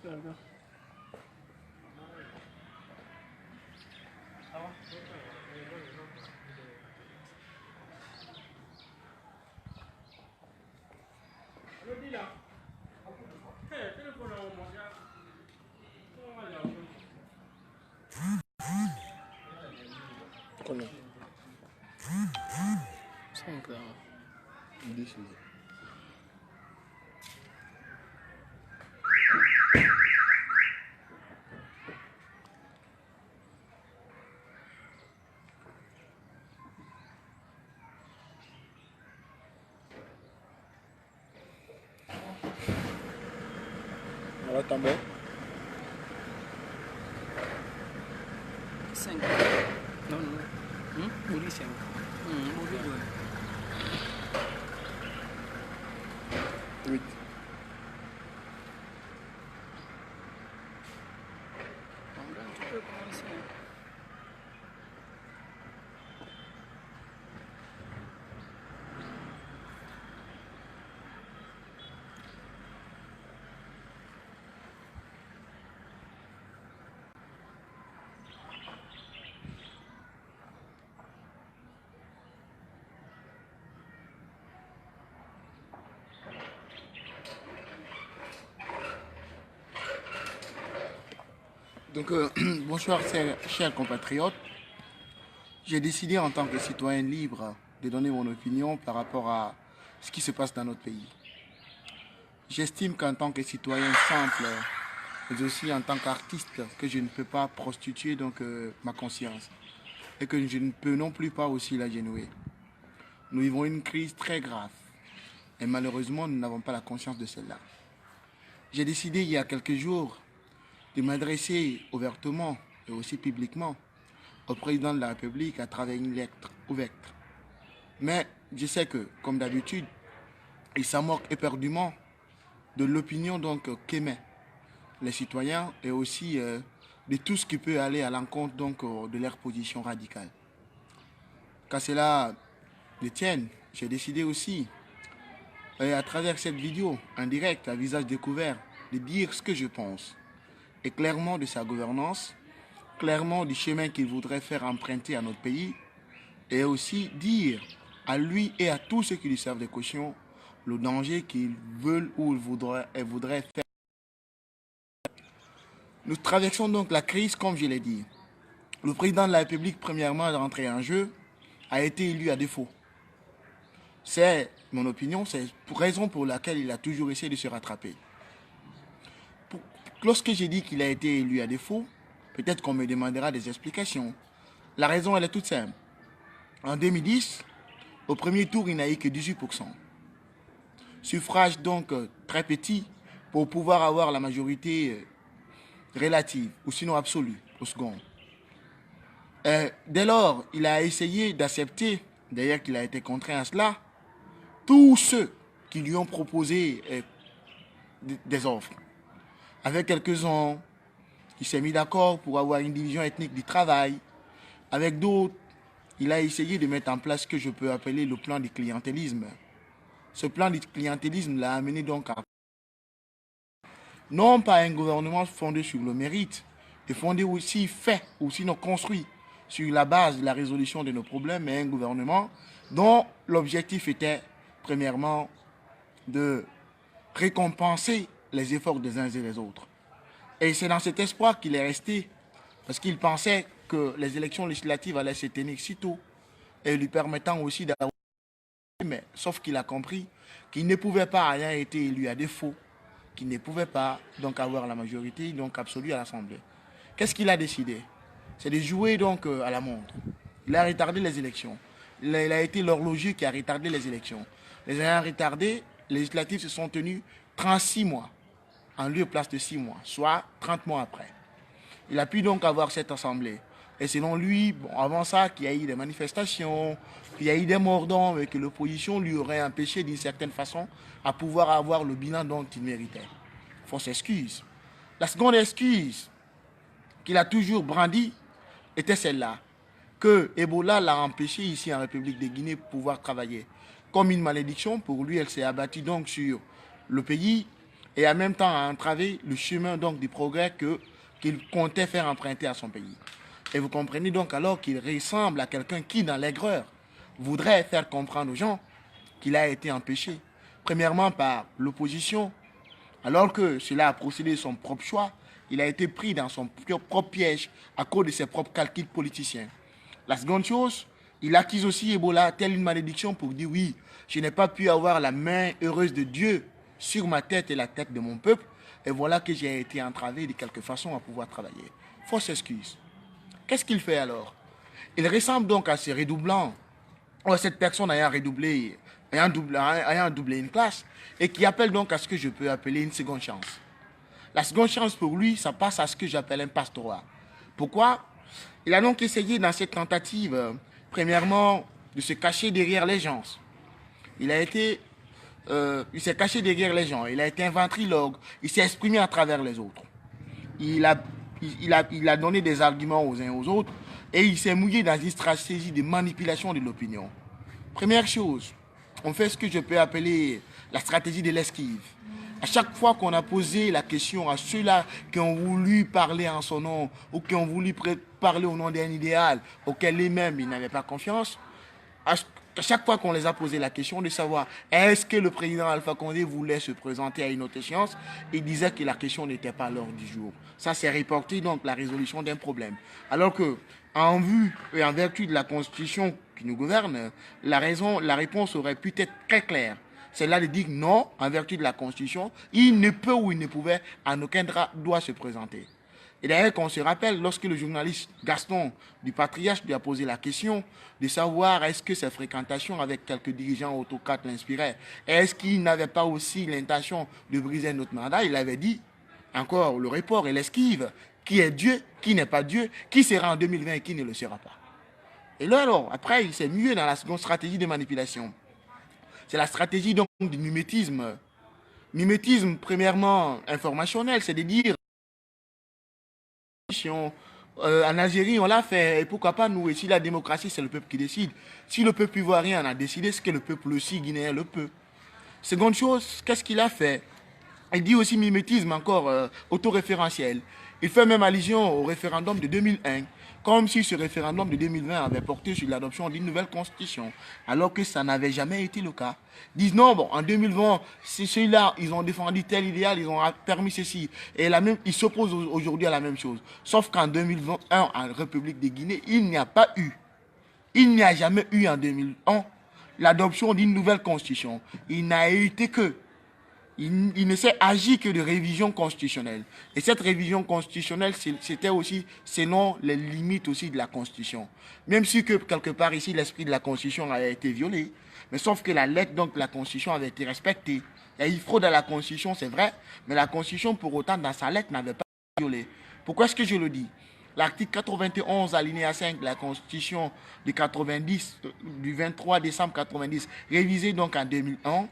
D'accord. Combien? 5 là. 10. On va tomber. 5. Non, non. Vous dites 5. Vous dites 8. Tu peux commencer. Donc, bonsoir, chers compatriotes. J'ai décidé en tant que citoyen libre de donner mon opinion par rapport à ce qui se passe dans notre pays. J'estime qu'en tant que citoyen simple, mais aussi en tant qu'artiste, que je ne peux pas prostituer ma conscience et que je ne peux non plus pas aussi la dénouer. Nous vivons une crise très grave et malheureusement nous n'avons pas la conscience de celle-là. J'ai décidé il y a quelques jours de m'adresser ouvertement et aussi publiquement au président de la République à travers une lettre ouverte. Mais je sais que, comme d'habitude, il s'en moque éperdument de l'opinion qu'émet les citoyens et aussi de tout ce qui peut aller à l'encontre de leur position radicale. Qu'à cela ne tienne, j'ai décidé aussi, à travers cette vidéo, en direct, à visage découvert, de dire ce que je pense. Et clairement de sa gouvernance, clairement du chemin qu'il voudrait faire emprunter à notre pays, et aussi dire à lui et à tous ceux qui lui servent de caution le danger qu'ils veulent ou voudraient faire. Nous traversons donc la crise, comme je l'ai dit. Le président de la République, premièrement, d'entrer en jeu, a été élu à défaut. C'est mon opinion, c'est pour raison pour laquelle il a toujours essayé de se rattraper. Lorsque j'ai dit qu'il a été élu à défaut, peut-être qu'on me demandera des explications. La raison, elle est toute simple. En 2010, au premier tour, il n'a eu que 18%. Suffrage donc très petit pour pouvoir avoir la majorité relative, ou sinon absolue, au second. Dès lors, il a essayé d'accepter, d'ailleurs qu'il a été contraint à cela, tous ceux qui lui ont proposé des offres. Avec quelques-uns, il s'est mis d'accord pour avoir une division ethnique du travail. Avec d'autres, il a essayé de mettre en place ce que je peux appeler le plan du clientélisme. Ce plan du clientélisme l'a amené donc à non pas un gouvernement fondé sur le mérite, et fondé aussi, fait, ou sinon construit sur la base de la résolution de nos problèmes, mais un gouvernement dont l'objectif était, premièrement, de récompenser les efforts des uns et des autres. Et c'est dans cet espoir qu'il est resté, parce qu'il pensait que les élections législatives allaient se tenir si tôt, et lui permettant aussi d'avoir... Mais sauf qu'il a compris qu'il ne pouvait pas, ayant été élu à défaut, qu'il ne pouvait pas donc avoir la majorité donc absolue à l'Assemblée. Qu'est-ce qu'il a décidé? C'est de jouer donc à la montre. Il a retardé les élections. Il a été l'horloger qui a retardé les élections. Les ayant retardées, les législatives se sont tenues 36 mois, en lieu et place de 6 mois, soit 30 mois après. Il a pu donc avoir cette assemblée. Et selon lui, bon, avant ça, qu'il y a eu des manifestations, qu'il y a eu des mordants, mais que l'opposition lui aurait empêché d'une certaine façon à pouvoir avoir le bilan dont il méritait. Fausse excuse. La seconde excuse qu'il a toujours brandie était celle-là, que Ebola l'a empêché ici en République de Guinée de pouvoir travailler. Comme une malédiction, pour lui, elle s'est abattue donc sur le pays et en même temps à entraver le chemin donc du progrès qu'il comptait faire emprunter à son pays. Et vous comprenez donc alors qu'il ressemble à quelqu'un qui, dans l'aigreur, voudrait faire comprendre aux gens qu'il a été empêché, premièrement par l'opposition, alors que cela a procédé de son propre choix, il a été pris dans son propre piège à cause de ses propres calculs politiciens. La seconde chose, il accuse aussi Ebola telle une malédiction pour dire oui, je n'ai pas pu avoir la main heureuse de Dieu sur ma tête et la tête de mon peuple, et voilà que j'ai été entravé de quelque façon à pouvoir travailler. Fausse excuse. Qu'est-ce qu'il fait alors? Il ressemble donc à ces redoublants, ou à cette personne ayant doublé une classe, et qui appelle donc à ce que je peux appeler une seconde chance. La seconde chance pour lui, ça passe à ce que j'appelle un pastorat. Pourquoi? Il a donc essayé dans cette tentative, premièrement, de se cacher derrière les gens. Il s'est caché derrière les gens, il a été un ventriloque, il s'est exprimé à travers les autres. Il a donné des arguments aux uns aux autres et il s'est mouillé dans une stratégie de manipulation de l'opinion. Première chose, on fait ce que je peux appeler la stratégie de l'esquive. À chaque fois qu'on a posé la question à ceux-là qui ont voulu parler en son nom ou qui ont voulu parler au nom d'un idéal auquel eux-mêmes ils n'avaient pas confiance, à chaque fois qu'on les a posé la question de savoir est-ce que le président Alpha Condé voulait se présenter à une autre échéance, il disait que la question n'était pas à l'ordre du jour. Ça, c'est reporté donc la résolution d'un problème. Alors que, en vue et en vertu de la Constitution qui nous gouverne, la réponse aurait pu être très claire. C'est là de dire non, en vertu de la Constitution, il ne peut ou il ne pouvait en aucun doit se présenter. Et d'ailleurs, qu'on se rappelle, lorsque le journaliste Gaston du Patriarche lui a posé la question de savoir est-ce que ses fréquentations avec quelques dirigeants autocrates l'inspiraient, est-ce qu'il n'avait pas aussi l'intention de briser notre mandat, il avait dit, encore le report et l'esquive, qui est Dieu, qui n'est pas Dieu, qui sera en 2020 et qui ne le sera pas. Et là, alors, après, il s'est mué dans la seconde stratégie de manipulation. C'est la stratégie donc du mimétisme. Mimétisme, premièrement, informationnel, c'est de dire en Algérie, on l'a fait, et pourquoi pas nous? Et si la démocratie, c'est le peuple qui décide. Si le peuple ivoirien en a décidé, c'est que le peuple aussi guinéen le peut. Seconde chose, qu'est-ce qu'il a fait? Il dit aussi mimétisme encore autoréférentiel. Il fait même allusion au référendum de 2001, comme si ce référendum de 2020 avait porté sur l'adoption d'une nouvelle constitution, alors que ça n'avait jamais été le cas. Ils disent non, bon, en 2020, c'est ceux-là, ils ont défendu tel idéal, ils ont permis ceci. Et ils s'opposent aujourd'hui à la même chose. Sauf qu'en 2021, en République de Guinée, il n'y a jamais eu en 2001 l'adoption d'une nouvelle constitution. Il n'a été que il ne s'est agi que de révision constitutionnelle. Et cette révision constitutionnelle, c'était aussi selon les limites aussi de la Constitution. Même si que quelque part ici, l'esprit de la Constitution a été violé, mais sauf que la lettre donc de la Constitution avait été respectée. Il y a eu fraude à la Constitution, c'est vrai, mais la Constitution, pour autant, dans sa lettre, n'avait pas été violée. Pourquoi est-ce que je le dis? L'article 91, alinéa 5 de la Constitution de 90, du 23 décembre 90, révisée donc en 2001,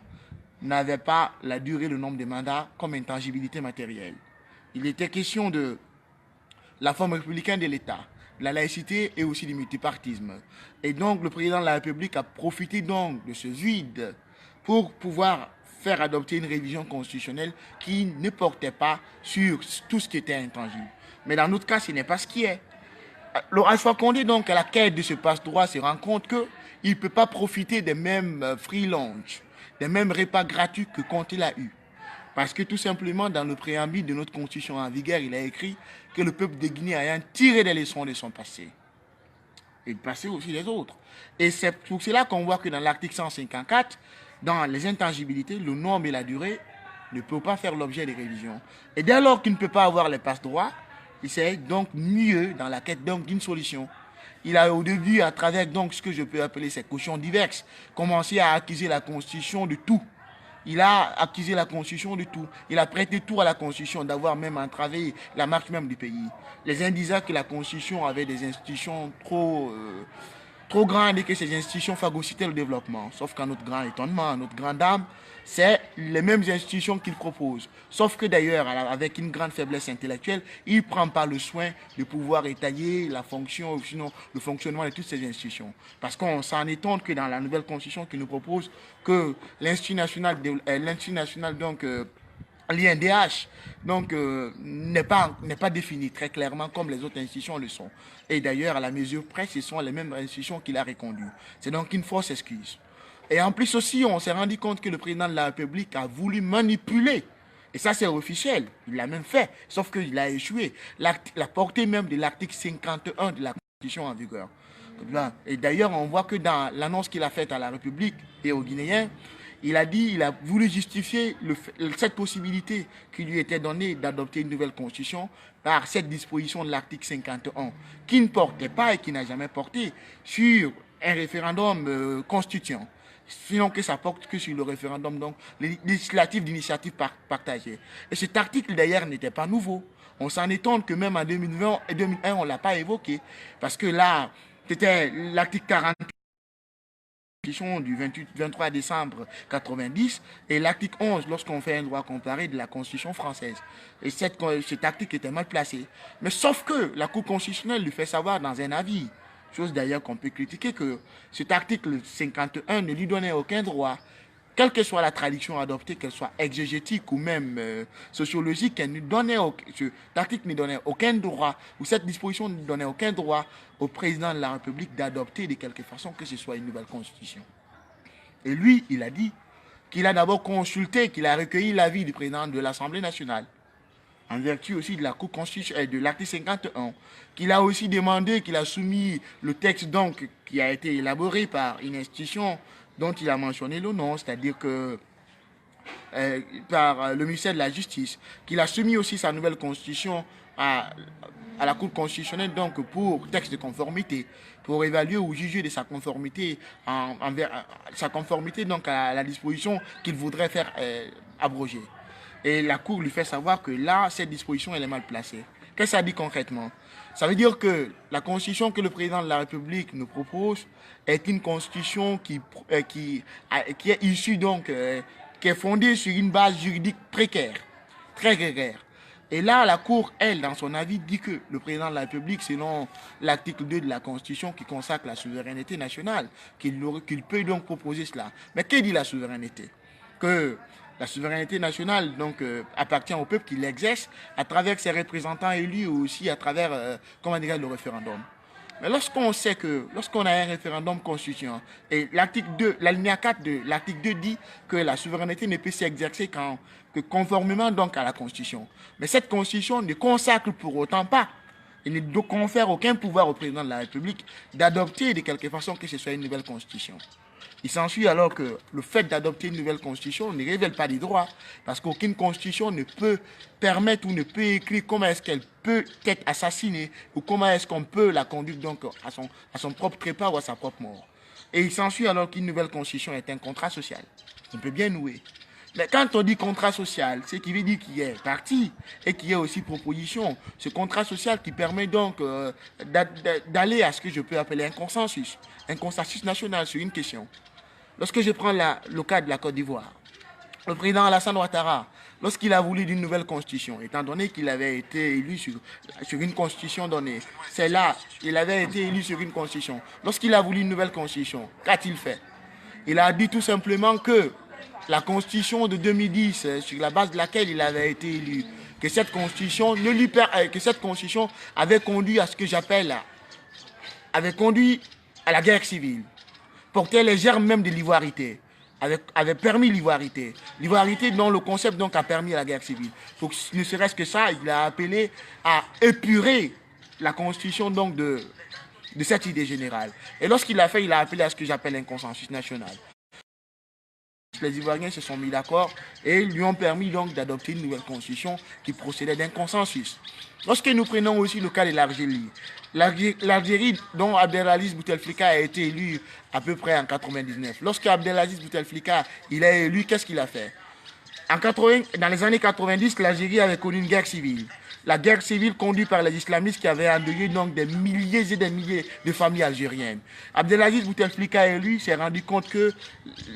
n'avait pas la durée, le nombre de mandats comme intangibilité matérielle. Il était question de la forme républicaine de l'État, de la laïcité et aussi du multipartisme. Et donc, le président de la République a profité donc de ce vide pour pouvoir faire adopter une révision constitutionnelle qui ne portait pas sur tout ce qui était intangible. Mais dans notre cas, ce n'est pas ce qui est. Alpha Condé, donc, à la quête de ce passe-droit, se rend compte qu'il ne peut pas profiter des mêmes free lunch, des mêmes repas gratuits que Conté l'a eu. Parce que tout simplement, dans le préambule de notre constitution en vigueur, il a écrit que le peuple de Guinée a tiré des leçons de son passé. Et de passé aussi des autres. Et c'est pour cela qu'on voit que dans l'article 154, dans les intangibilités, le nombre et la durée ne peuvent pas faire l'objet de révisions. Et dès lors qu'il ne peut pas avoir les passe-droits, il s'est donc mieux dans la quête d'une solution. Il a au début, à travers donc ce que je peux appeler ces cautions diverses, commencé à accuser la Constitution de tout. Il a accusé la Constitution de tout. Il a prêté tout à la Constitution, d'avoir même entravé la marche même du pays. Les uns disaient que la Constitution avait des institutions trop grandes et que ces institutions phagocytaient le développement. Sauf qu'à notre grand étonnement, à notre grande âme, c'est les mêmes institutions qu'il propose. Sauf que d'ailleurs, avec une grande faiblesse intellectuelle, il ne prend pas le soin de pouvoir étayer la fonction, sinon le fonctionnement de toutes ces institutions. Parce qu'on s'en étonne que dans la nouvelle constitution qu'il nous propose, que l'Institut national, l'INDH donc n'est pas défini très clairement comme les autres institutions le sont. Et d'ailleurs, à la mesure près, ce sont les mêmes institutions qui l'a reconduit. C'est donc une fausse excuse. Et en plus aussi, on s'est rendu compte que le président de la République a voulu manipuler. Et ça, c'est officiel. Il l'a même fait, sauf qu'il a échoué. La portée même de l'article 51 de la Constitution en vigueur. Et d'ailleurs, on voit que dans l'annonce qu'il a faite à la République et aux Guinéens, il a voulu justifier cette possibilité qui lui était donnée d'adopter une nouvelle constitution par cette disposition de l'article 51, qui ne portait pas et qui n'a jamais porté sur un référendum constituant. Sinon que ça porte que sur le référendum donc législatif d'initiative partagée. Et cet article d'ailleurs n'était pas nouveau. On s'en étonne que même en 2020 et 2001, on ne l'a pas évoqué. Parce que là, c'était l'article 40 du 23 décembre 90 et l'article 11 lorsqu'on fait un droit comparé de la Constitution française. Et cet article était mal placé. Mais sauf que la Cour constitutionnelle lui fait savoir dans un avis, chose d'ailleurs qu'on peut critiquer, que cet article 51 ne lui donnait aucun droit, quelle que soit la traduction adoptée, qu'elle soit exégétique ou même sociologique, cet article ne donnait aucun droit, ou cette disposition ne donnait aucun droit au président de la République d'adopter de quelque façon que ce soit une nouvelle constitution. Et lui, il a dit qu'il a d'abord consulté, qu'il a recueilli l'avis du président de l'Assemblée nationale, en vertu aussi de la Cour constitutionnelle, de l'article 51, qu'il a aussi demandé, qu'il a soumis le texte donc qui a été élaboré par une institution dont il a mentionné le nom, c'est-à-dire que par le ministère de la Justice, qu'il a soumis aussi sa nouvelle constitution à la Cour constitutionnelle donc pour texte de conformité, pour évaluer ou juger de sa conformité sa conformité donc à la disposition qu'il voudrait faire abroger. Et la Cour lui fait savoir que là, cette disposition, elle est mal placée. Qu'est-ce que ça dit concrètement? Ça veut dire que la constitution que le président de la République nous propose est une constitution qui est issue donc, qui est fondée sur une base juridique précaire, très précaire. Et là, la Cour, elle, dans son avis, dit que le président de la République, selon l'article 2 de la Constitution qui consacre la souveraineté nationale, qu'il peut donc proposer cela. Mais que dit la souveraineté? Que la souveraineté nationale donc, appartient au peuple qui l'exerce à travers ses représentants élus ou aussi à travers, comment dire, le référendum. Mais lorsqu'on sait que, lorsqu'on a un référendum constituant, et l'article 2, l'alinéa 4 de l'article 2 dit que la souveraineté ne peut s'exercer que conformément donc à la Constitution. Mais cette Constitution ne consacre pour autant pas, et ne confère aucun pouvoir au président de la République d'adopter de quelque façon que ce soit une nouvelle Constitution. Il s'ensuit alors que le fait d'adopter une nouvelle constitution ne révèle pas des droits, parce qu'aucune constitution ne peut permettre ou ne peut écrire comment est-ce qu'elle peut être assassinée ou comment est-ce qu'on peut la conduire donc à son propre trépas ou à sa propre mort. Et il s'ensuit alors qu'une nouvelle constitution est un contrat social. On peut bien nouer. Mais quand on dit contrat social, c'est qui veut dire qu'il y a parti et qu'il y a aussi proposition. Ce contrat social qui permet donc d'aller à ce que je peux appeler un consensus national sur une question. Lorsque je prends le cas de la Côte d'Ivoire, le président Alassane Ouattara, lorsqu'il a voulu d'une nouvelle constitution, étant donné qu'il avait été élu sur une constitution donnée, c'est là, il avait été élu sur une constitution. Lorsqu'il a voulu une nouvelle constitution, qu'a-t-il fait? Il a dit tout simplement que la constitution de 2010, sur la base de laquelle il avait été élu, que cette constitution avait conduit à ce que j'appelle, avait conduit à la guerre civile, portait les germes même de l'ivoirité, avait permis l'ivoirité. L'ivoirité dont le concept donc a permis la guerre civile. Donc ne serait-ce que ça, il a appelé à épurer la constitution donc de cette idée générale. Et lorsqu'il l'a fait, il a appelé à ce que j'appelle un consensus national. Les Ivoiriens se sont mis d'accord et lui ont permis donc d'adopter une nouvelle constitution qui procédait d'un consensus. Lorsque nous prenons aussi le cas de l'Algérie, l'Algérie dont Abdelaziz Bouteflika a été élu à peu près en 99. Lorsque Abdelaziz Bouteflika il est élu, qu'est-ce qu'il a fait? Dans les années 90, l'Algérie avait connu une guerre civile. La guerre civile conduite par les islamistes qui avaient endeuillé donc des milliers et des milliers de familles algériennes. Abdelaziz Bouteflika et lui s'est rendu compte que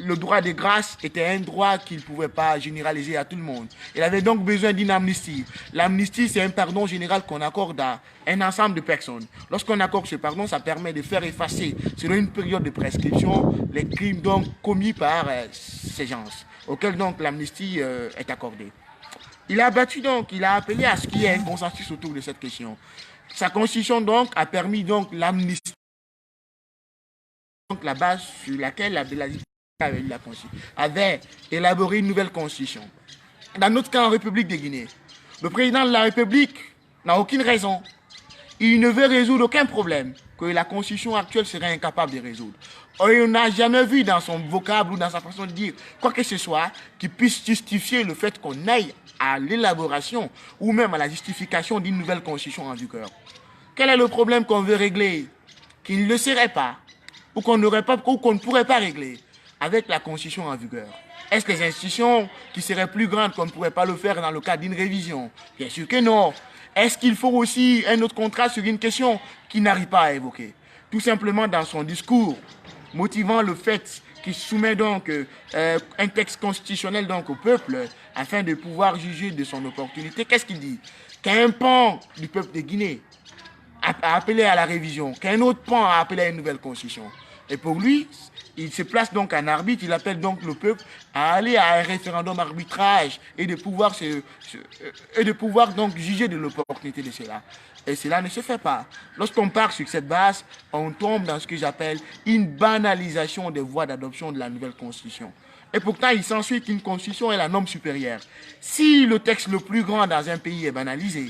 le droit de grâce était un droit qu'il ne pouvait pas généraliser à tout le monde. Il avait donc besoin d'une amnistie. L'amnistie, c'est un pardon général qu'on accorde à un ensemble de personnes. Lorsqu'on accorde ce pardon, ça permet de faire effacer, selon une période de prescription, les crimes donc commis par ces gens, auxquels donc l'amnistie est accordée. Il a battu donc, il a appelé à ce qu'il y ait un consensus autour de cette question. Sa constitution donc a permis donc l'amnistie, donc la base sur laquelle Abdelaziz avait élaboré une nouvelle constitution. Dans notre cas en République de Guinée, le président de la République n'a aucune raison. Il ne veut résoudre aucun problème que la constitution actuelle serait incapable de résoudre. On n'a jamais vu dans son vocable ou dans sa façon de dire quoi que ce soit qui puisse justifier le fait qu'on aille à l'élaboration ou même à la justification d'une nouvelle constitution en vigueur. Quel est le problème qu'on veut régler, qu'il ne serait pas, ou qu'on n'aurait pas, ou qu'on ne pourrait pas régler avec la constitution en vigueur? Est-ce que les institutions qui seraient plus grandes qu'on ne pourrait pas le faire dans le cadre d'une révision? Bien sûr que non. Est-ce qu'il faut aussi un autre contrat sur une question qu'il n'arrive pas à évoquer? Tout simplement dans son discours, motivant le fait qu'il soumet donc un texte constitutionnel donc au peuple afin de pouvoir juger de son opportunité. Qu'est-ce qu'il dit? Qu'un pan du peuple de Guinée a appelé à la révision, qu'un autre pan a appelé à une nouvelle constitution. Et pour lui, il se place donc en arbitre, il appelle donc le peuple à aller à un référendum arbitrage et de pouvoir, donc juger de l'opportunité de cela. Et cela ne se fait pas. Lorsqu'on part sur cette base, on tombe dans ce que j'appelle une banalisation des voies d'adoption de la nouvelle constitution. Et pourtant, il s'ensuit qu'une constitution est la norme supérieure. Si le texte le plus grand dans un pays est banalisé,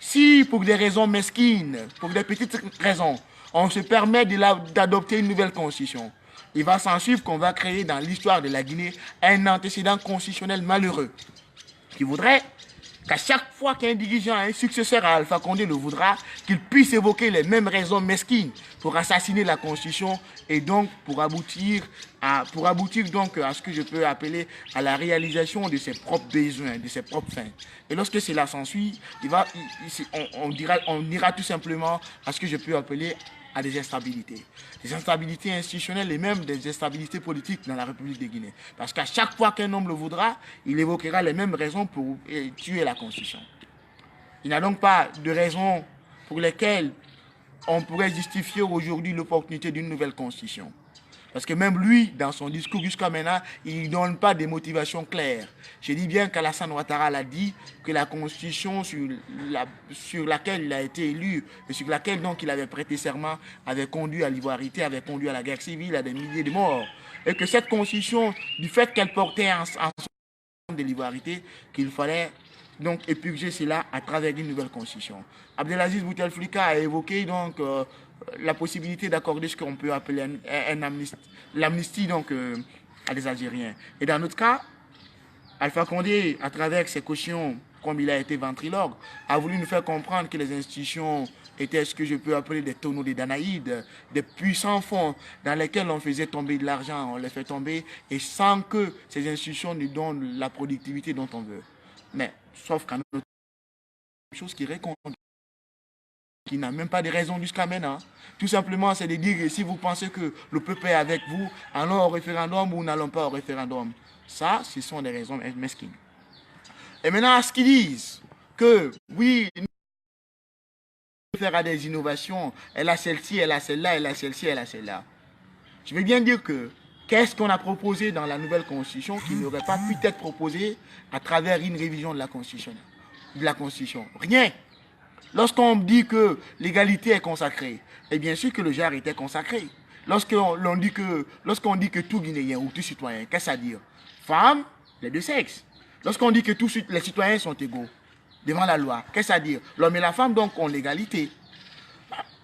si pour des raisons mesquines, pour des petites raisons, on se permet d'adopter une nouvelle constitution, il va s'en suivre qu'on va créer dans l'histoire de la Guinée un antécédent constitutionnel malheureux qui voudrait qu'à chaque fois qu'un dirigeant, un successeur à Alpha Condé le voudra, qu'il puisse évoquer les mêmes raisons mesquines pour assassiner la Constitution et donc pour aboutir donc à ce que je peux appeler à la réalisation de ses propres besoins, de ses propres fins. Et lorsque cela s'ensuit, on ira tout simplement à ce que je peux appeler à des instabilités. Des instabilités institutionnelles et même des instabilités politiques dans la République de Guinée. Parce qu'à chaque fois qu'un homme le voudra, il évoquera les mêmes raisons pour tuer la Constitution. Il n'y a donc pas de raisons pour lesquelles on pourrait justifier aujourd'hui l'opportunité d'une nouvelle Constitution. Parce que même lui, dans son discours jusqu'à maintenant, il ne donne pas des motivations claires. Je dis bien qu'Alassane Ouattara l'a dit, que la constitution sur laquelle il a été élu, et sur laquelle donc il avait prêté serment, avait conduit à l'ivoirité, avait conduit à la guerre civile, à des milliers de morts. Et que cette constitution, du fait qu'elle portait en son de l'ivoirité, qu'il fallait donc épurger cela à travers une nouvelle constitution. Abdelaziz Bouteflika a évoqué donc la possibilité d'accorder ce qu'on peut appeler l'amnistie donc à des Algériens. Et dans notre cas, Alpha Condé, à travers ses cautions, comme il a été ventriloque, a voulu nous faire comprendre que les institutions étaient ce que je peux appeler des tonneaux des Danaïdes, des puissants fonds dans lesquels on faisait tomber de l'argent, on les fait tomber, et sans que ces institutions nous donnent la productivité dont on veut. Mais, sauf qu'en autre chose qui répond, qui n'a même pas de raison jusqu'à maintenant. Tout simplement, c'est de dire que si vous pensez que le peuple est avec vous, allons au référendum ou n'allons pas au référendum. Ça, ce sont des raisons mesquines. Et maintenant, ce qu'ils disent, que oui, nous faire des innovations, elle a celle-ci, elle a celle-là, elle a celle-ci, elle a celle-là. Je veux bien dire que qu'est-ce qu'on a proposé dans la nouvelle constitution qui n'aurait pas pu être proposé à travers une révision de la constitution? Rien. Lorsqu'on dit que l'égalité est consacrée, et bien sûr que le genre était consacré. Lorsqu'on dit que tout Guinéen ou tout citoyen, qu'est-ce que ça veut dire? Femmes, les deux sexes. Lorsqu'on dit que tous les citoyens sont égaux devant la loi, qu'est-ce que ça veut dire? L'homme et la femme donc ont l'égalité.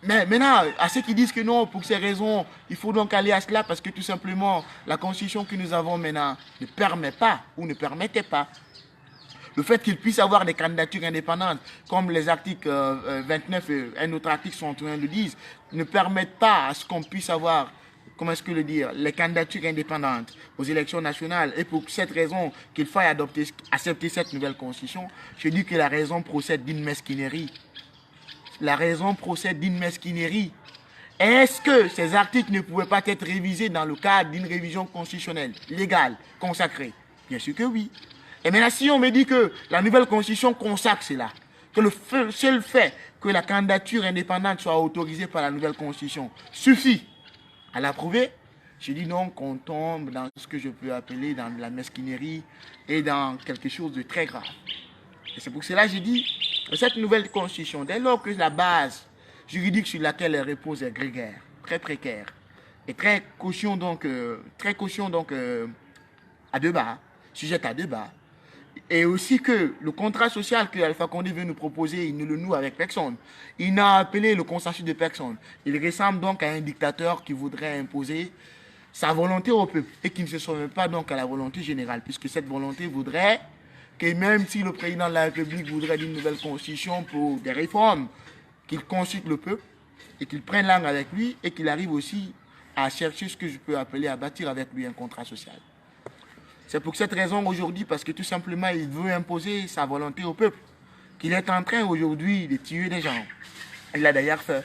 Mais maintenant, à ceux qui disent que non, pour ces raisons, il faut donc aller à cela parce que tout simplement, la constitution que nous avons maintenant ne permet pas ou ne permettait pas le fait qu'il puisse avoir des candidatures indépendantes, comme les articles 29 et un autre article sont en train de le dire, ne permettent pas à ce qu'on puisse avoir, comment est-ce que le dire, les candidatures indépendantes aux élections nationales. Et pour cette raison qu'il faille accepter cette nouvelle constitution, je dis que la raison procède d'une mesquinerie. La raison procède d'une mesquinerie. Est-ce que ces articles ne pouvaient pas être révisés dans le cadre d'une révision constitutionnelle, légale, consacrée? Bien sûr que oui. Et maintenant, si on me dit que la nouvelle constitution consacre cela, que le seul fait que la candidature indépendante soit autorisée par la nouvelle constitution suffit à l'approuver, je dis non qu'on tombe dans ce que je peux appeler dans la mesquinerie et dans quelque chose de très grave. Et c'est pour cela que j'ai dit, cette nouvelle constitution, dès lors que la base juridique sur laquelle elle repose est grégaire, très précaire, et très caution donc, à débat, sujette à débat, et aussi que le contrat social que Alpha Condé veut nous proposer, il ne le noue avec personne. Il n'a appelé le consensus de personne. Il ressemble donc à un dictateur qui voudrait imposer sa volonté au peuple et qui ne se soumet pas donc à la volonté générale, puisque cette volonté voudrait que même si le président de la République voudrait une nouvelle constitution pour des réformes, qu'il consulte le peuple et qu'il prenne langue avec lui et qu'il arrive aussi à chercher ce que je peux appeler à bâtir avec lui un contrat social. C'est pour cette raison aujourd'hui, parce que tout simplement il veut imposer sa volonté au peuple, qu'il est en train aujourd'hui de tuer des gens. Il l'a d'ailleurs fait.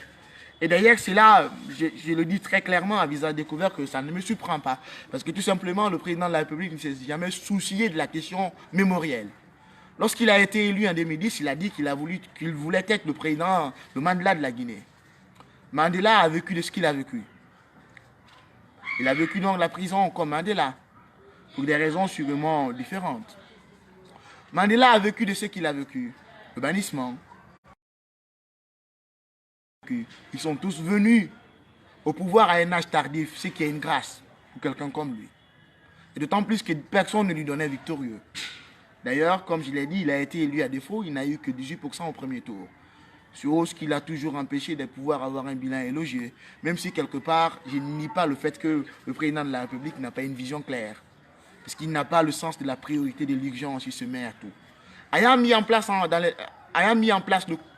Et d'ailleurs, c'est là, je le dis très clairement à visage découvert, que ça ne me surprend pas. Parce que tout simplement, le président de la République ne s'est jamais soucié de la question mémorielle. Lorsqu'il a été élu en 2010, il a dit qu'il voulait être le président, le Mandela de la Guinée. Mandela a vécu de ce qu'il a vécu. Il a vécu donc la prison comme Mandela, pour des raisons sûrement différentes. Mandela a vécu de ce qu'il a vécu, le bannissement. Ils sont tous venus au pouvoir à un âge tardif, ce qui est une grâce pour quelqu'un comme lui. Et d'autant plus que personne ne lui donnait victorieux. D'ailleurs, comme je l'ai dit, il a été élu à défaut, il n'a eu que 18% au premier tour. Sur ce qui l'a toujours empêché de pouvoir avoir un bilan élogieux, même si quelque part, je ne nie pas le fait que le président de la République n'a pas une vision claire. Parce qu'il n'a pas le sens de la priorité de l'urgence, il se met à tout. Ayant mis en place,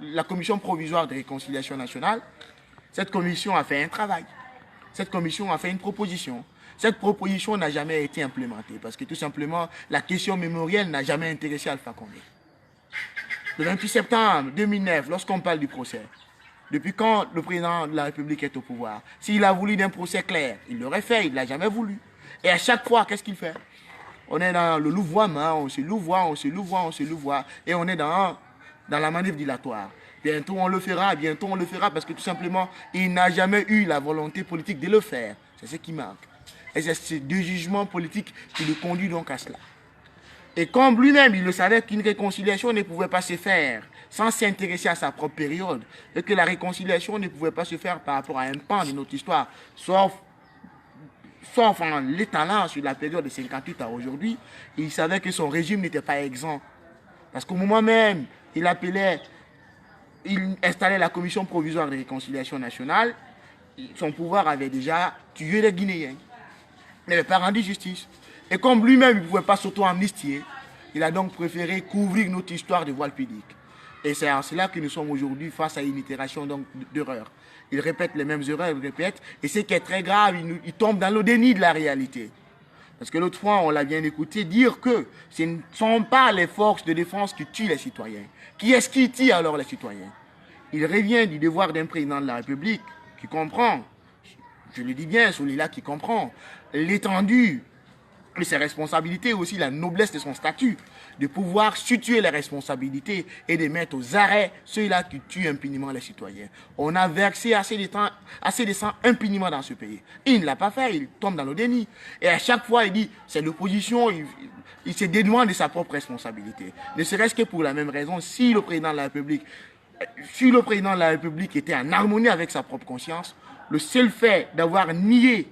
la commission provisoire de réconciliation nationale, cette commission a fait un travail. Cette commission a fait une proposition. Cette proposition n'a jamais été implémentée parce que tout simplement, la question mémorielle n'a jamais intéressé Alpha Condé. Le 28 septembre 2009, lorsqu'on parle du procès, depuis quand le président de la République est au pouvoir, s'il a voulu d'un procès clair, il l'aurait fait, il ne l'a jamais voulu. Et à chaque fois, qu'est-ce qu'il fait? On est dans le louvoiement, on se louvoie, et on est dans la manœuvre dilatoire. Bientôt on le fera, parce que tout simplement, il n'a jamais eu la volonté politique de le faire. C'est ce qui manque. Et c'est ce deux jugements politiques qui le conduisent donc à cela. Et comme lui-même, il le savait qu'une réconciliation ne pouvait pas se faire sans s'intéresser à sa propre période, et que la réconciliation ne pouvait pas se faire par rapport à un pan de notre histoire, sauf en l'étalant sur la période de 58 à aujourd'hui, il savait que son régime n'était pas exempt. Parce qu'au moment même, il installait la commission provisoire de réconciliation nationale, son pouvoir avait déjà tué les Guinéens. Il n'avait pas rendu justice. Et comme lui-même, il ne pouvait pas s'auto-amnistier, il a donc préféré couvrir notre histoire de voile pudique. Et c'est en cela que nous sommes aujourd'hui face à une itération d'erreurs. Il répète les mêmes erreurs, il répète. Et ce qui est très grave, il tombe dans le déni de la réalité. Parce que l'autre fois, on l'a bien écouté dire que ce ne sont pas les forces de défense qui tuent les citoyens. Qui est-ce qui tue alors les citoyens? Il revient du devoir d'un président de la République qui comprend, je le dis bien, celui-là qui comprend l'étendue de ses responsabilités, aussi la noblesse de son statut, de pouvoir situer les responsabilités et de mettre aux arrêts ceux-là qui tuent impunément les citoyens. On a versé assez de sang impunément dans ce pays. Il ne l'a pas fait, il tombe dans le déni. Et à chaque fois, il dit, c'est l'opposition, il se dédouane de sa propre responsabilité. Ne serait-ce que pour la même raison, si le président de la République était en harmonie avec sa propre conscience, le seul fait d'avoir nié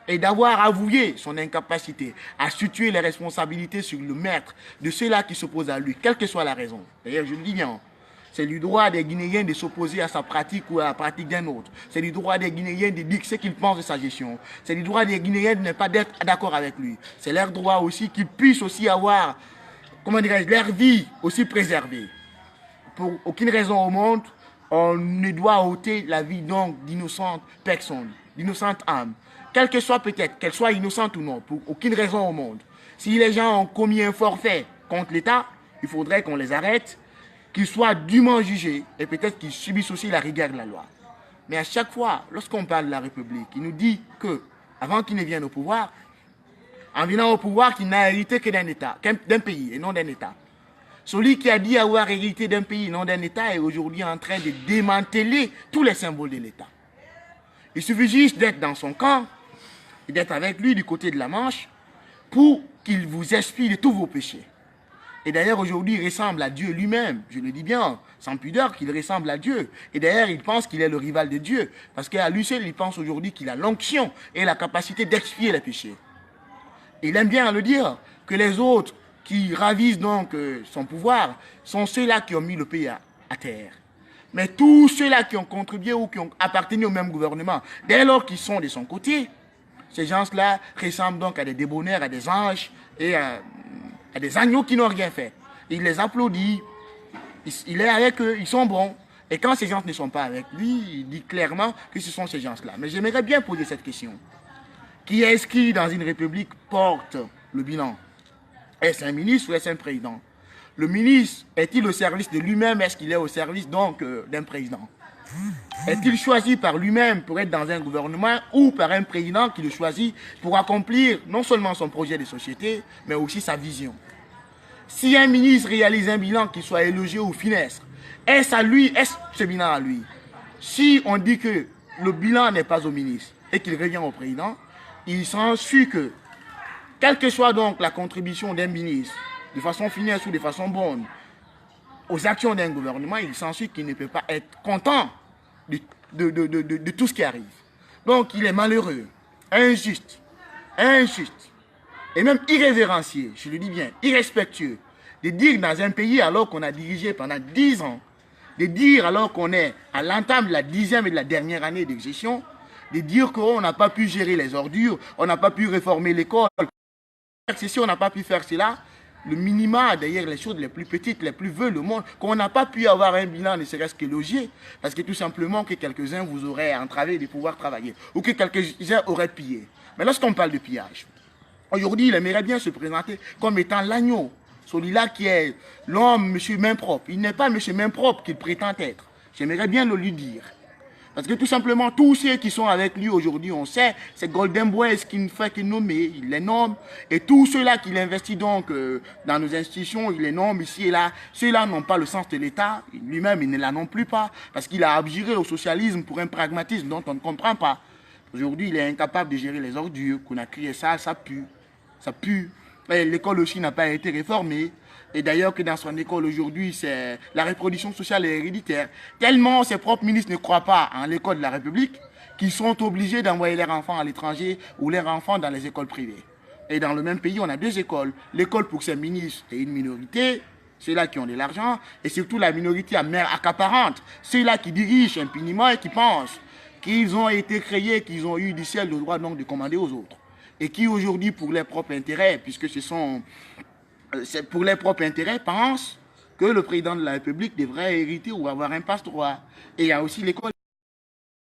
et d'avoir avoué son incapacité à situer les responsabilités sur le maître de ceux-là qui s'opposent à lui, quelle que soit la raison. D'ailleurs, je le dis bien, c'est du droit des Guinéens de s'opposer à sa pratique ou à la pratique d'un autre. C'est du droit des Guinéens de dire ce qu'ils pensent de sa gestion. C'est du droit des Guinéens de ne pas être d'accord avec lui. C'est leur droit aussi qu'ils puissent aussi avoir, leur vie aussi préservée. Pour aucune raison au monde, on ne doit ôter la vie donc d'innocentes personnes, d'innocentes âmes. Quelle que soit peut-être, qu'elle soit innocente ou non, pour aucune raison au monde. Si les gens ont commis un forfait contre l'État, il faudrait qu'on les arrête, qu'ils soient dûment jugés et peut-être qu'ils subissent aussi la rigueur de la loi. Mais à chaque fois, lorsqu'on parle de la République, il nous dit que, avant qu'il ne vienne au pouvoir, en venant au pouvoir, qu'il n'a hérité que d'un État, d'un pays et non d'un État. Celui qui a dit avoir hérité d'un pays et non d'un État est aujourd'hui en train de démanteler tous les symboles de l'État. Il suffit juste d'être dans son camp et d'être avec lui du côté de la Manche pour qu'il vous expie de tous vos péchés. Et d'ailleurs, aujourd'hui, il ressemble à Dieu lui-même. Je le dis bien, sans pudeur, qu'il ressemble à Dieu. Et d'ailleurs, il pense qu'il est le rival de Dieu. Parce qu'à lui seul, il pense aujourd'hui qu'il a l'onction et la capacité d'expier les péchés. Il aime bien le dire, que les autres qui ravissent donc son pouvoir sont ceux-là qui ont mis le pays à terre. Mais tous ceux-là qui ont contribué ou qui ont appartenu au même gouvernement, dès lors qu'ils sont de son côté, ces gens-là ressemblent donc à des débonnaires, à des anges et à des agneaux qui n'ont rien fait. Il les applaudit, il est avec eux, ils sont bons. Et quand ces gens ne sont pas avec lui, il dit clairement que ce sont ces gens-là. Mais j'aimerais bien poser cette question. Qui est-ce qui, dans une république, porte le bilan? Est-ce un ministre ou est-ce un président? Le ministre est-il au service de lui-même? Est-ce qu'il est au service donc d'un président? Est-il choisi par lui-même pour être dans un gouvernement ou par un président qui le choisit pour accomplir non seulement son projet de société, mais aussi sa vision? Si un ministre réalise un bilan qui soit élogieux ou funeste, est-ce à lui, est-ce ce bilan à lui? Si on dit que le bilan n'est pas au ministre et qu'il revient au président, il s'ensuit que, quelle que soit donc la contribution d'un ministre, de façon funeste ou de façon bonne, aux actions d'un gouvernement, il s'ensuit qu'il ne peut pas être content de tout ce qui arrive. Donc il est malheureux, injuste, et même irrévérencieux, je le dis bien, irrespectueux, de dire dans un pays alors qu'on a dirigé pendant 10 ans, de dire alors qu'on est à l'entame de la 10e et de la dernière année de gestion, de dire qu'on n'a pas pu gérer les ordures, on n'a pas pu réformer l'école, si on n'a pas pu faire cela, le minima derrière les choses les plus petites, les plus veuilles, le monde, qu'on n'a pas pu avoir un bilan ne serait-ce qu'élogié, parce que tout simplement que quelques-uns vous auraient entravé de pouvoir travailler, ou que quelques-uns auraient pillé. Mais lorsqu'on parle de pillage, aujourd'hui il aimerait bien se présenter comme étant l'agneau, celui-là qui est l'homme, monsieur main propre. Il n'est pas monsieur main propre qu'il prétend être. J'aimerais bien le lui dire. Parce que tout simplement, tous ceux qui sont avec lui aujourd'hui, on sait, c'est Golden Boy qui ne fait que nommer, il les nomme. Et tous ceux-là qu'il investit donc dans nos institutions, il les nomme ici et là. Ceux-là n'ont pas le sens de l'État, lui-même il ne l'a non plus pas, parce qu'il a abjuré au socialisme pour un pragmatisme dont on ne comprend pas. Aujourd'hui, il est incapable de gérer les ordures, qu'on a crié ça pue. Ça pue. L'école aussi n'a pas été réformée. Et d'ailleurs que dans son école aujourd'hui, c'est la reproduction sociale et héréditaire. Tellement ses propres ministres ne croient pas en l'école de la République qu'ils sont obligés d'envoyer leurs enfants à l'étranger ou leurs enfants dans les écoles privées. Et dans le même pays, on a deux écoles. L'école pour ses ministres et une minorité, ceux-là qui ont de l'argent, et surtout la minorité accaparante, ceux-là qui dirigent impuniment et qui pensent qu'ils ont été créés, qu'ils ont eu du ciel le droit donc de commander aux autres. Et qui aujourd'hui, pour leurs propres intérêts, puisque c'est pour leurs propres intérêts, pensent que le président de la République devrait hériter ou avoir un passe-droit. Et il y a aussi l'école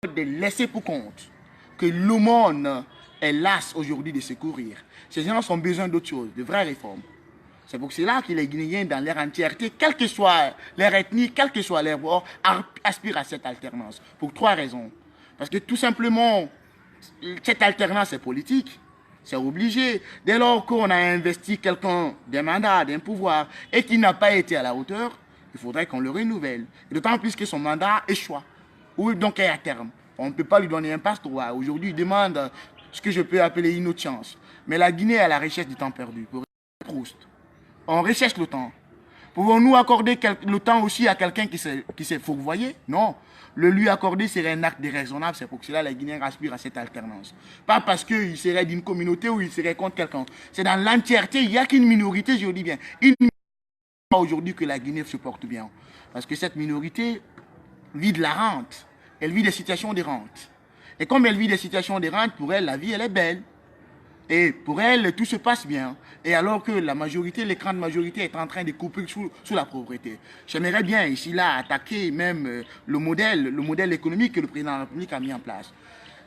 de laisser pour compte que le monde est las aujourd'hui de secourir. Ces gens ont besoin d'autre chose, de vraies réformes. C'est pour cela que les Guinéens, dans leur entièreté, quelle que soit leur ethnie, quel que soit leur bord, aspirent à cette alternance. Pour 3 raisons. Parce que tout simplement, cette alternance est politique. C'est obligé. Dès lors qu'on a investi quelqu'un d'un mandat, d'un pouvoir, et qui n'a pas été à la hauteur, il faudrait qu'on le renouvelle. D'autant plus que son mandat échoue, ou donc est à terme. On ne peut pas lui donner un passe-droit. Aujourd'hui, il demande ce que je peux appeler une autre chance. Mais la Guinée est à la recherche du temps perdu. Pour Proust. On recherche le temps. Pouvons-nous accorder le temps aussi à quelqu'un qui s'est fourvoyé? Non. Le lui accorder serait un acte déraisonnable. C'est pour cela que les Guinéens aspirent à cette alternance. Pas parce qu'il serait d'une communauté ou il serait contre quelqu'un. C'est dans l'entièreté. Il n'y a qu'une minorité, je le dis bien. Une minorité aujourd'hui que la Guinée se porte bien. Parce que cette minorité vit de la rente. Elle vit des situations de rente. Et comme elle vit des situations de rente, pour elle, la vie, elle est belle. Et pour elle, tout se passe bien. Et alors que la majorité, l'écrasante majorité est en train de couper sous la pauvreté. J'aimerais bien ici là attaquer même le modèle économique que le président de la République a mis en place.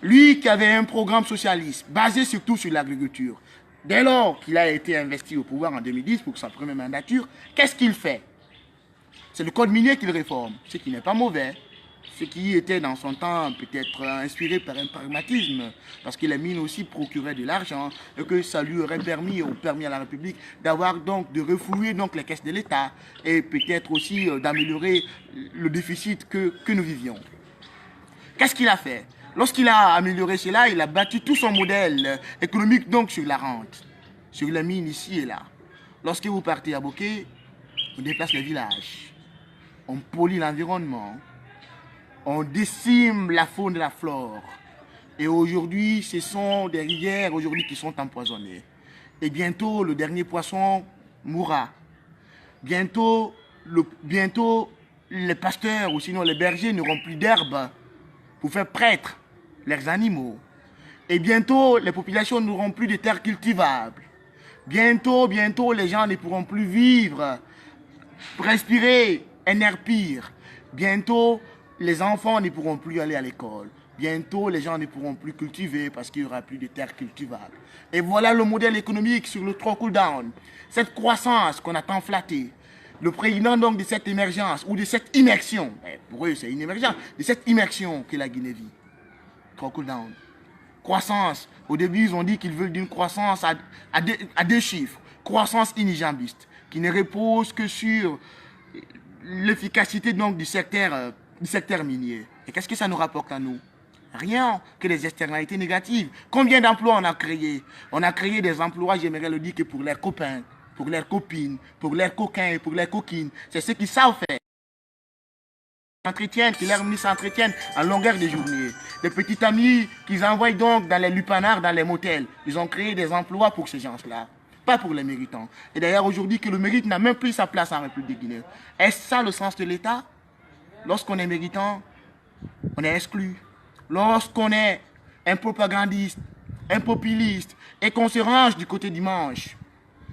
Lui qui avait un programme socialiste basé surtout sur l'agriculture. Dès lors qu'il a été investi au pouvoir en 2010 pour sa première mandature, qu'est-ce qu'il fait? C'est le code minier qu'il réforme, ce qui n'est pas mauvais. Ce qui était dans son temps peut-être inspiré par un pragmatisme, parce que les mines aussi procuraient de l'argent, et que ça lui aurait permis à la République d'avoir donc, de refouiller donc les caisses de l'État, et peut-être aussi d'améliorer le déficit que nous vivions. Qu'est-ce qu'il a fait? Lorsqu'il a amélioré cela, il a bâti tout son modèle économique donc sur la rente, sur les mines ici et là. Lorsque vous partez à Bokeh, on déplace les villages, on pollue l'environnement, on décime la faune et la flore. Et aujourd'hui, ce sont des rivières aujourd'hui qui sont empoisonnées. Et bientôt, le dernier poisson mourra. Bientôt, les pasteurs ou sinon les bergers n'auront plus d'herbe pour faire paître leurs animaux. Et bientôt, les populations n'auront plus de terres cultivables. Bientôt, les gens ne pourront plus vivre, respirer un air pur. Bientôt, les enfants ne pourront plus aller à l'école. Bientôt, les gens ne pourront plus cultiver parce qu'il n'y aura plus de terres cultivables. Et voilà le modèle économique sur le trickle down. Cette croissance qu'on a tant flattée. Le président donc de cette émergence ou de cette immersion, pour eux c'est une émergence, de cette immersion que la Guinée vit. Trickle down. Croissance. Au début, ils ont dit qu'ils veulent d'une croissance à deux chiffres. Croissance unijambiste, qui ne repose que sur l'efficacité donc du secteur minier. Et qu'est-ce que ça nous rapporte à nous? Rien que des externalités négatives. Combien d'emplois on a créé? On a créé des emplois, j'aimerais le dire, que pour leurs copains, pour leurs copines, pour leurs coquins et pour leurs coquines. C'est ce qu'ils savent faire. Que leurs ministres s'entretiennent en longueur de journée. Les petits amis qu'ils envoient donc dans les lupanards, dans les motels. Ils ont créé des emplois pour ces gens-là. Pas pour les méritants. Et d'ailleurs aujourd'hui que le mérite n'a même plus sa place en République guinéenne. Est-ce ça le sens de l'État? Lorsqu'on est méritant, on est exclu. Lorsqu'on est un propagandiste, un populiste, et qu'on se range du côté du manche,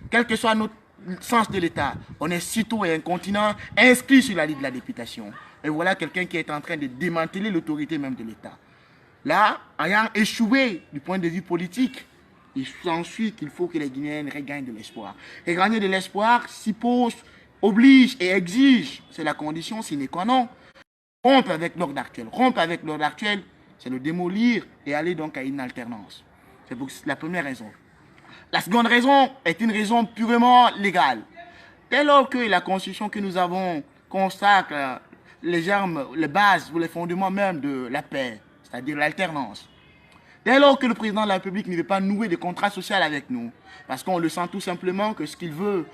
quel que soit notre sens de l'État, on est citoyen et un continent inscrit sur la liste de la députation. Et voilà quelqu'un qui est en train de démanteler l'autorité même de l'État. Là, ayant échoué du point de vue politique, il s'ensuit qu'il faut que les Guinéens regagnent de l'espoir. Et gagner de l'espoir suppose, oblige et exige, c'est la condition sine qua non, rompre avec l'ordre actuel. Rompre avec l'ordre actuel, c'est le démolir et aller donc à une alternance. C'est la première raison. La seconde raison est une raison purement légale. Dès lors que la constitution que nous avons consacre les germes, les bases ou les fondements même de la paix, c'est-à-dire l'alternance. Dès lors que le président de la République ne veut pas nouer de contrat social avec nous, parce qu'on le sent tout simplement que ce qu'il veut,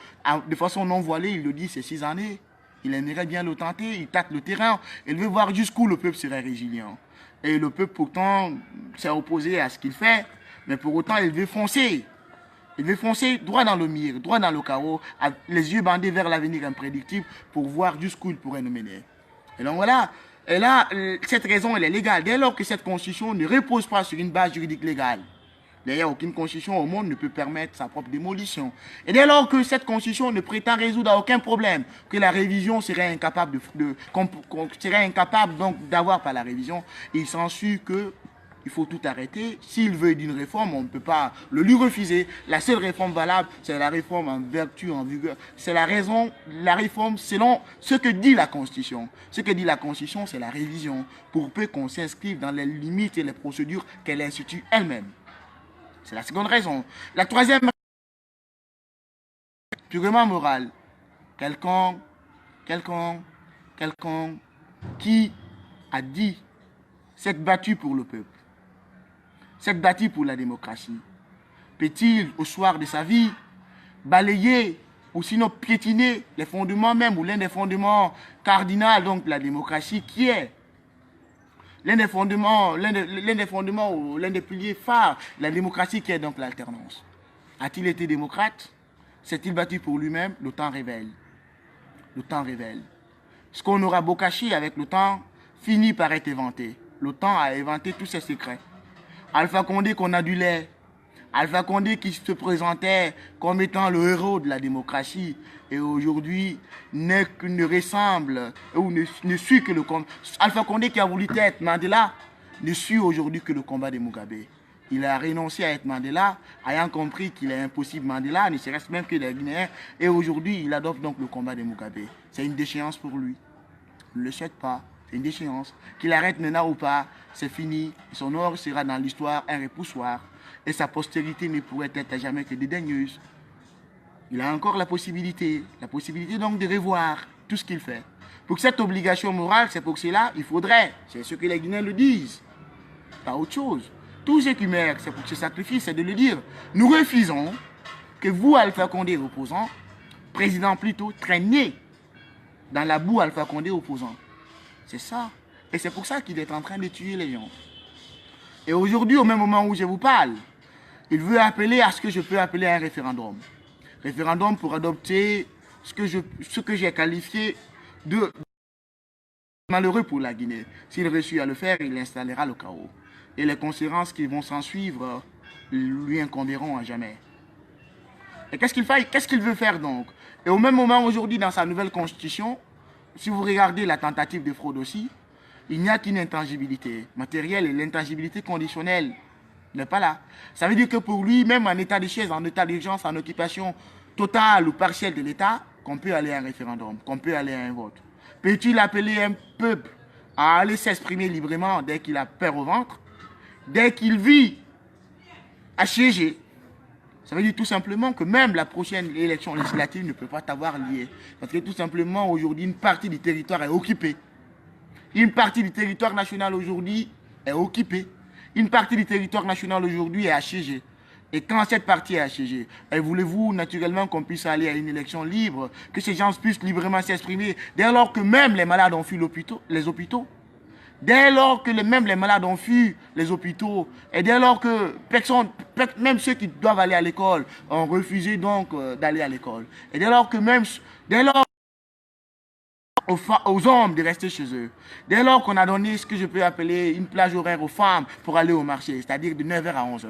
de façon non voilée, il le dit ces 6 années, il aimerait bien le tenter, il tâte le terrain, il veut voir jusqu'où le peuple serait résilient. Et le peuple pourtant s'est opposé à ce qu'il fait, mais pour autant il veut foncer. Il veut foncer droit dans le mire, droit dans le chaos, les yeux bandés vers l'avenir imprédictible pour voir jusqu'où il pourrait nous mener. Et donc voilà, et là, cette raison elle est légale. Dès lors que cette constitution ne repose pas sur une base juridique légale, d'ailleurs aucune constitution au monde ne peut permettre sa propre démolition. Et dès lors que cette constitution ne prétend résoudre à aucun problème, que la révision serait incapable donc d'avoir par la révision, il s'ensuit que il faut tout arrêter. S'il veut d'une réforme, on ne peut pas le lui refuser. La seule réforme valable, c'est la réforme en vertu, en vigueur. C'est la raison, la réforme selon ce que dit la Constitution. Ce que dit la Constitution, c'est la révision, pour peu qu'on s'inscrive dans les limites et les procédures qu'elle institue elle-même. C'est la seconde raison. La troisième, purement morale. Quelqu'un qui a dit s'être battu pour le peuple, s'être battu pour la démocratie, peut-il, au soir de sa vie, balayer ou sinon piétiner les fondements même, ou l'un des fondements cardinaux donc de la démocratie, qui est l'un des fondements ou l'un des piliers phares de la démocratie, qui est donc l'alternance. A-t-il été démocrate? S'est-il battu pour lui-même? Le temps révèle. Le temps révèle. Ce qu'on aura beau cacher avec le temps finit par être éventé. Le temps a éventé tous ses secrets. Alpha Condé qu'on adulait, Alpha Condé qui se présentait comme étant le héros de la démocratie, et aujourd'hui ne ressemble ou ne suit que le combat. Alpha Condé qui a voulu être Mandela ne suit aujourd'hui que le combat de Mugabe. Il a renoncé à être Mandela, ayant compris qu'il est impossible Mandela, ne serait-ce même que les Guinéens, et aujourd'hui il adopte donc le combat de Mugabe. C'est une déchéance pour lui. Ne le souhaite pas. C'est une déchéance. Qu'il arrête maintenant ou pas, c'est fini. Son œuvre sera dans l'histoire un repoussoir. Et sa postérité ne pourrait être à jamais que dédaigneuse. Il a encore la possibilité donc de revoir tout ce qu'il fait. Pour cette obligation morale, c'est pour cela, il faudrait, c'est ce que les Guinéens le disent, pas autre chose. Tout ce qui mèrent, c'est pour ce sacrifice, c'est de le dire. Nous refusons que vous, Alpha Condé opposant, président plutôt, traîné dans la boue Alpha Condé opposant. C'est ça. Et c'est pour ça qu'il est en train de tuer les gens. Et aujourd'hui, au même moment où je vous parle, il veut appeler à ce que je peux appeler un référendum. Référendum pour adopter ce que j'ai qualifié de malheureux pour la Guinée. S'il réussit à le faire, il installera le chaos. Et les conséquences qui vont s'en suivre lui incomberont à jamais. Et qu'est-ce qu'il veut faire donc? Et au même moment aujourd'hui, dans sa nouvelle constitution, si vous regardez la tentative de fraude aussi, il n'y a qu'une intangibilité matérielle et l'intangibilité conditionnelle n'est pas là. Ça veut dire que pour lui, même en état de chaise, en état d'urgence, en occupation totale ou partielle de l'État, qu'on peut aller à un référendum, qu'on peut aller à un vote. Peut-il appeler un peuple à aller s'exprimer librement dès qu'il a peur au ventre, dès qu'il vit assiégé? Ça veut dire tout simplement que même la prochaine élection législative ne peut pas t'avoir lié. Parce que tout simplement, aujourd'hui, une partie du territoire est occupée. Une partie du territoire national aujourd'hui est occupée. Une partie du territoire national aujourd'hui est assiégée. Et quand cette partie est assiégée, voulez-vous naturellement qu'on puisse aller à une élection libre, que ces gens puissent librement s'exprimer, dès lors que même les malades ont fui les hôpitaux, dès lors que même les malades ont fui les hôpitaux, et dès lors que même ceux qui doivent aller à l'école ont refusé donc d'aller à l'école, et dès lors que aux hommes de rester chez eux, dès lors qu'on a donné ce que je peux appeler une plage horaire aux femmes pour aller au marché, c'est-à-dire de 9h à 11h.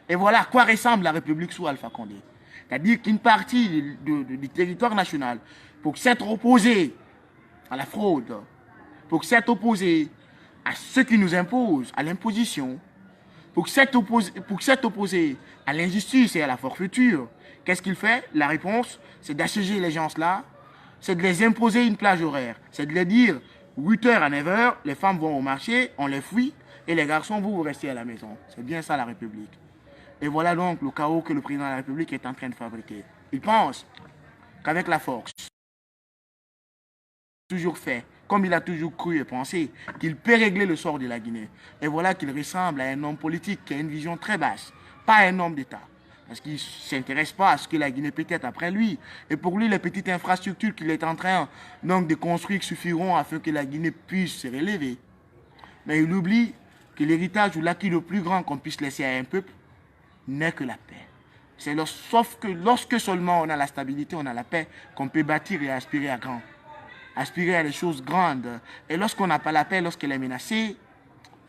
Et voilà à quoi ressemble la République sous Alpha Condé. C'est-à-dire qu'une partie du territoire national, pour s'être opposé à la fraude, pour s'être opposé à ce qui nous impose, à l'imposition, pour s'être opposé à l'injustice et à la forfaiture, qu'est-ce qu'il fait? La réponse, c'est d'assiéger les gens là, c'est de les imposer une plage horaire, c'est de les dire 8h à 9h, les femmes vont au marché, on les fuit, et les garçons, vous restez à la maison. C'est bien ça la République. Et voilà donc le chaos que le président de la République est en train de fabriquer. Il pense qu'avec la force, toujours fait, comme il a toujours cru et pensé, qu'il peut régler le sort de la Guinée. Et voilà qu'il ressemble à un homme politique qui a une vision très basse, pas un homme d'État. Parce qu'il ne s'intéresse pas à ce que la Guinée peut être après lui. Et pour lui, les petites infrastructures qu'il est en train donc, de construire suffiront afin que la Guinée puisse se relever. Mais il oublie que l'héritage ou l'acquis le plus grand qu'on puisse laisser à un peuple n'est que la paix. Sauf que lorsque seulement on a la stabilité, on a la paix, qu'on peut bâtir et aspirer à grand. Aspirer à des choses grandes. Et lorsqu'on n'a pas la paix, lorsqu'elle est menacée,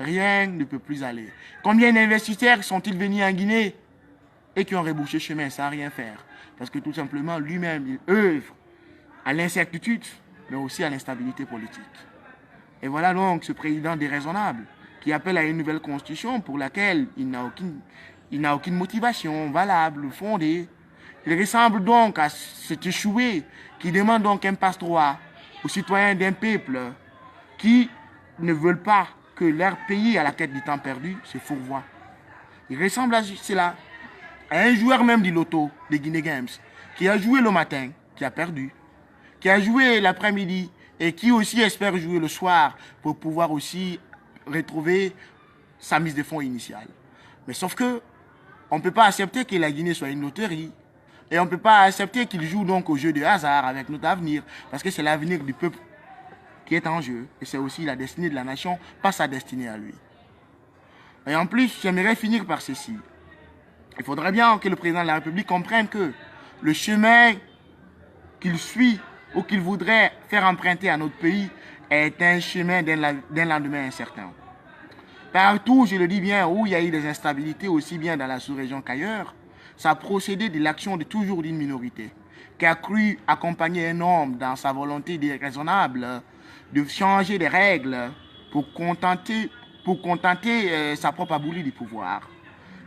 rien ne peut plus aller. Combien d'investisseurs sont-ils venus en Guinée et qui ont rebouché chemin sans rien faire? Parce que tout simplement, lui-même, il œuvre à l'incertitude, mais aussi à l'instabilité politique. Et voilà donc ce président déraisonnable qui appelle à une nouvelle constitution pour laquelle il n'a aucune motivation valable, fondée. Il ressemble donc à cet échoué qui demande donc un passe-droit aux citoyens d'un peuple qui ne veulent pas que leur pays à la quête du temps perdu se fourvoie. Il ressemble à cela, à un joueur même du loto, des Guinée Games, qui a joué le matin, qui a perdu, qui a joué l'après-midi et qui aussi espère jouer le soir pour pouvoir aussi retrouver sa mise de fonds initiale. Mais sauf que on ne peut pas accepter que la Guinée soit une loterie. Et on ne peut pas accepter qu'il joue donc au jeu de hasard avec notre avenir. Parce que c'est l'avenir du peuple qui est en jeu. Et c'est aussi la destinée de la nation, pas sa destinée à lui. Et en plus, j'aimerais finir par ceci. Il faudrait bien que le président de la République comprenne que le chemin qu'il suit ou qu'il voudrait faire emprunter à notre pays est un chemin d'un lendemain incertain. Partout, je le dis bien, où il y a eu des instabilités, aussi bien dans la sous-région qu'ailleurs, ça a procédé de l'action de toujours d'une minorité, qui a cru accompagner un homme dans sa volonté déraisonnable de changer les règles pour contenter sa propre aboulie du pouvoir,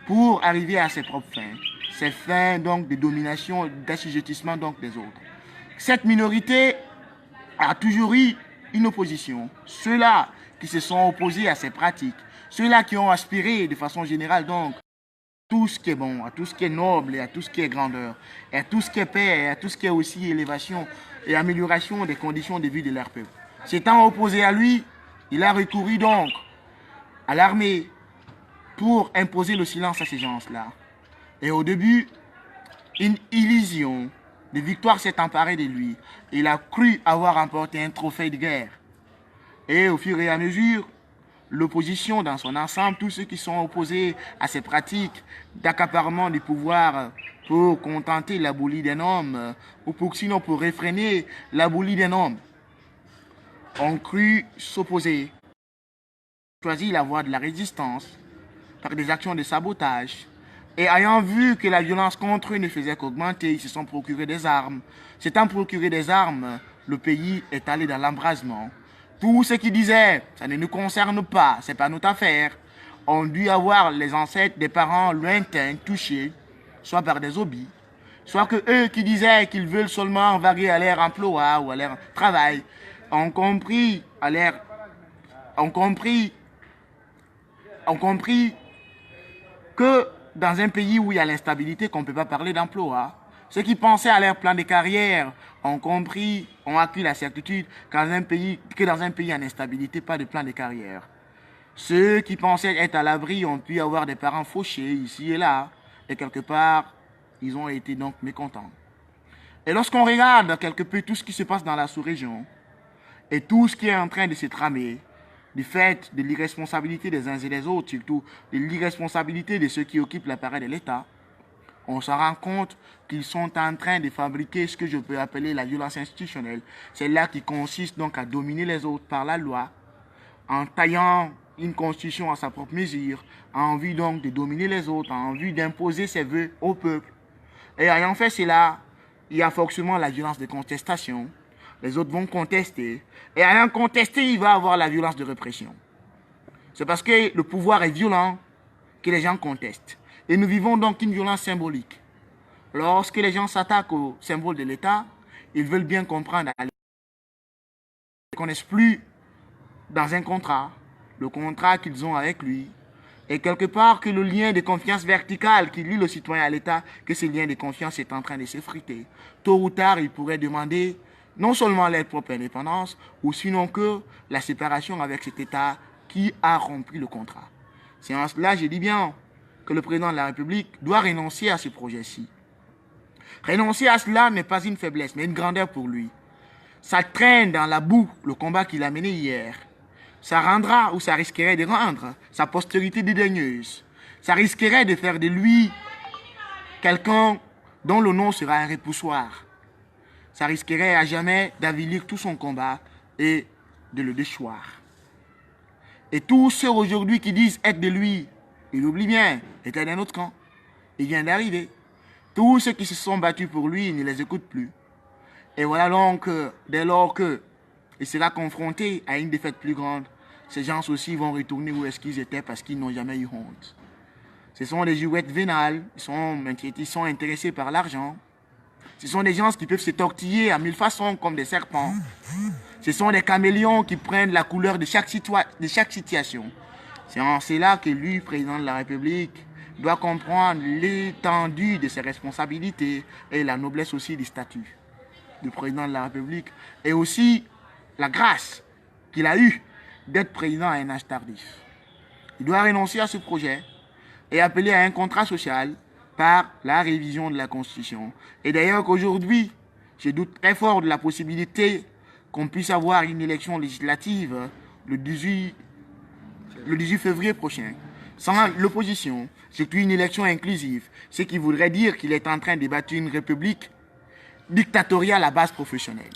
pour arriver à ses propres fins, ses fins donc de domination, d'assujettissement donc des autres. Cette minorité a toujours eu une opposition. Ceux-là qui se sont opposés à ces pratiques, ceux-là qui ont aspiré de façon générale donc tout ce qui est bon, à tout ce qui est noble et à tout ce qui est grandeur, et à tout ce qui est paix, et à tout ce qui est aussi élévation et amélioration des conditions de vie de leur peuple. S'étant opposé à lui, il a recouru donc à l'armée pour imposer le silence à ces gens-là. Et au début, une illusion les victoires s'est emparé de lui. Il a cru avoir remporté un trophée de guerre. Et au fur et à mesure, l'opposition dans son ensemble, tous ceux qui sont opposés à ces pratiques d'accaparement du pouvoir pour contenter l'abolie d'un homme, ou sinon pour réfréner l'abolie d'un homme, ont cru s'opposer, choisi la voie de la résistance par des actions de sabotage. Et ayant vu que la violence contre eux ne faisait qu'augmenter, ils se sont procurés des armes. S'étant procuré des armes, le pays est allé dans l'embrasement. Tous ceux qui disaient « ça ne nous concerne pas, c'est pas notre affaire », ont dû avoir les ancêtres des parents lointains touchés, soit par des hobbies, soit que eux qui disaient qu'ils veulent seulement vaguer à leur emploi ou à leur travail, ont compris que dans un pays où il y a l'instabilité, qu'on ne peut pas parler d'emploi. Ceux qui pensaient à leur plan de carrière ont compris, ont acquis la certitude que dans un pays en instabilité, pas de plan de carrière. Ceux qui pensaient être à l'abri ont pu avoir des parents fauchés ici et là, et quelque part, ils ont été donc mécontents. Et lorsqu'on regarde quelque peu tout ce qui se passe dans la sous-région, et tout ce qui est en train de se tramer, du fait de l'irresponsabilité des uns et des autres, surtout de l'irresponsabilité de ceux qui occupent l'appareil de l'État, on se rend compte qu'ils sont en train de fabriquer ce que je peux appeler la violence institutionnelle. C'est là qui consiste donc à dominer les autres par la loi, en taillant une constitution à sa propre mesure, en vue donc de dominer les autres, en vue d'imposer ses vœux au peuple. Et ayant fait cela, il y a forcément la violence de contestation. Les autres vont contester. Et ayant contesté, il va avoir la violence de répression. C'est parce que le pouvoir est violent que les gens contestent. Et nous vivons donc une violence symbolique. Lorsque les gens s'attaquent au symbole de l'État, ils veulent bien comprendre qu'ils ne connaissent plus dans un contrat, le contrat qu'ils ont avec lui, et quelque part que le lien de confiance verticale qui lie le citoyen à l'État, que ce lien de confiance est en train de s'effriter. Tôt ou tard, ils pourraient demander non seulement leur propre indépendance, ou sinon que la séparation avec cet État qui a rempli le contrat. C'est en cela, je dis bien, que le président de la République doit renoncer à ce projet-ci. Renoncer à cela n'est pas une faiblesse, mais une grandeur pour lui. Ça traîne dans la boue le combat qu'il a mené hier. Ça rendra, ou ça risquerait de rendre, sa postérité dédaigneuse. Ça risquerait de faire de lui quelqu'un dont le nom sera un repoussoir. Ça risquerait à jamais d'avilir tout son combat et de le déchoir. Et tous ceux aujourd'hui qui disent être de lui, il oublie bien, était d'un autre camp. Il vient d'arriver. Tous ceux qui se sont battus pour lui, il ne les écoute plus. Et voilà donc, dès lors qu'il sera confronté à une défaite plus grande, ces gens aussi vont retourner où est-ce qu'ils étaient parce qu'ils n'ont jamais eu honte. Ce sont des jouettes vénales, ils sont intéressés par l'argent. Ce sont des gens qui peuvent se tortiller à 1000 façons comme des serpents. Ce sont des caméléons qui prennent la couleur de chaque situation. C'est en cela que lui, président de la République, doit comprendre l'étendue de ses responsabilités et la noblesse aussi du statut du président de la République et aussi la grâce qu'il a eue d'être président à un âge tardif. Il doit renoncer à ce projet et appeler à un contrat social par la révision de la Constitution. Et d'ailleurs qu'aujourd'hui, je doute très fort de la possibilité qu'on puisse avoir une élection législative le 18 février prochain, sans l'opposition, surtout une élection inclusive, ce qui voudrait dire qu'il est en train de bâtir une république dictatoriale à base professionnelle.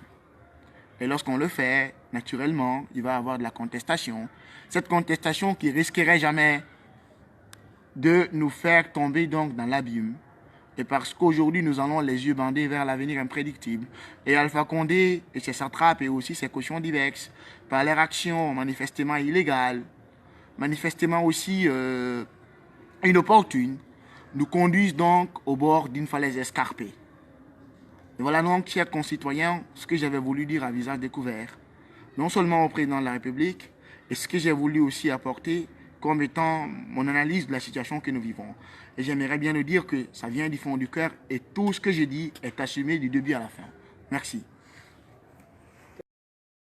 Et lorsqu'on le fait, naturellement, il va y avoir de la contestation. Cette contestation qui risquerait jamais de nous faire tomber donc dans l'abîme. Et parce qu'aujourd'hui, nous allons les yeux bandés vers l'avenir imprédictible. Et Alpha Condé et ses satrapes et aussi ses cochons diverses, par leur action manifestement illégale, manifestement aussi inopportune, nous conduisent donc au bord d'une falaise escarpée. Et voilà donc, chers concitoyens, ce que j'avais voulu dire à visage découvert, non seulement au président de la République, et ce que j'ai voulu aussi apporter comme étant mon analyse de la situation que nous vivons. Et j'aimerais bien le dire que ça vient du fond du cœur et tout ce que je dis est assumé du début à la fin. Merci.